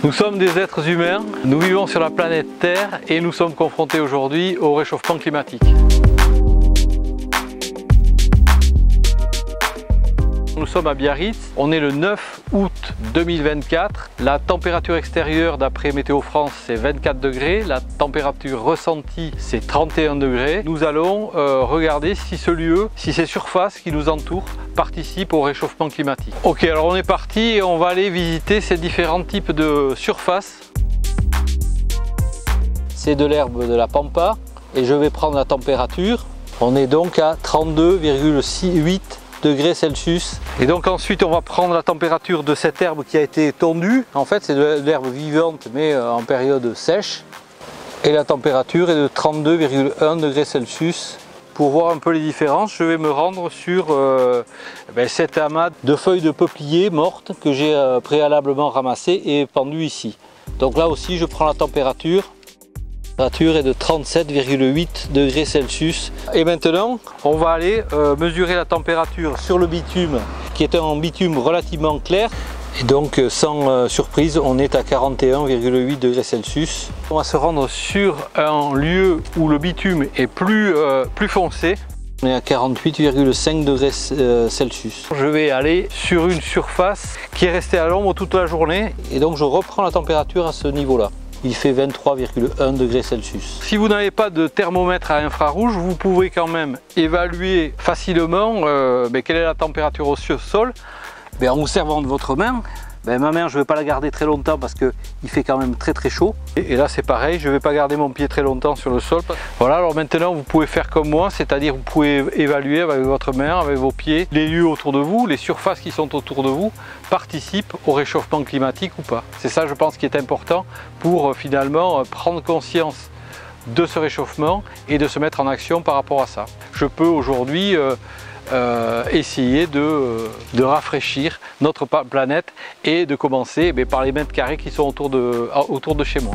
Nous sommes des êtres humains, nous vivons sur la planète Terre et nous sommes confrontés aujourd'hui au réchauffement climatique. Nous sommes à Biarritz, on est le 9 août 2024, la température extérieure d'après Météo France c'est 24 degrés, la température ressentie c'est 31 degrés. Nous allons regarder si ce lieu, si ces surfaces qui nous entourent participent au réchauffement climatique. Ok, alors on est parti et on va aller visiter ces différents types de surfaces. C'est de l'herbe de la pampa et je vais prendre la température. On est donc à 32,8 degrés Celsius. Et donc ensuite on va prendre la température de cette herbe qui a été tondue. En fait c'est de l'herbe vivante mais en période sèche. Et la température est de 32,1 degrés Celsius. Pour voir un peu les différences, je vais me rendre sur cet amas de feuilles de peuplier mortes que j'ai préalablement ramassées et pendues ici. Donc là aussi je prends la température. La température est de 37,8 degrés Celsius. Et maintenant, on va aller mesurer la température sur le bitume, qui est un bitume relativement clair. Et donc, sans surprise, on est à 41,8 degrés Celsius. On va se rendre sur un lieu où le bitume est plus foncé. On est à 48,5 degrés Celsius. Je vais aller sur une surface qui est restée à l'ombre toute la journée. Et donc, je reprends la température à ce niveau-là. Il fait 23,1 degrés Celsius. Si vous n'avez pas de thermomètre à infrarouge, vous pouvez quand même évaluer facilement quelle est la température au sol en vous servant de votre main. Ma main, je ne vais pas la garder très longtemps parce qu'il fait quand même très chaud. Et là c'est pareil, je ne vais pas garder mon pied très longtemps sur le sol. Voilà, alors maintenant vous pouvez faire comme moi, c'est-à-dire vous pouvez évaluer avec votre main, avec vos pieds, les lieux autour de vous, les surfaces qui sont autour de vous participent au réchauffement climatique ou pas. C'est ça je pense qui est important pour finalement prendre conscience de ce réchauffement et de se mettre en action par rapport à ça. Je peux aujourd'hui essayer de rafraîchir notre planète et de commencer par les mètres carrés qui sont autour de chez moi.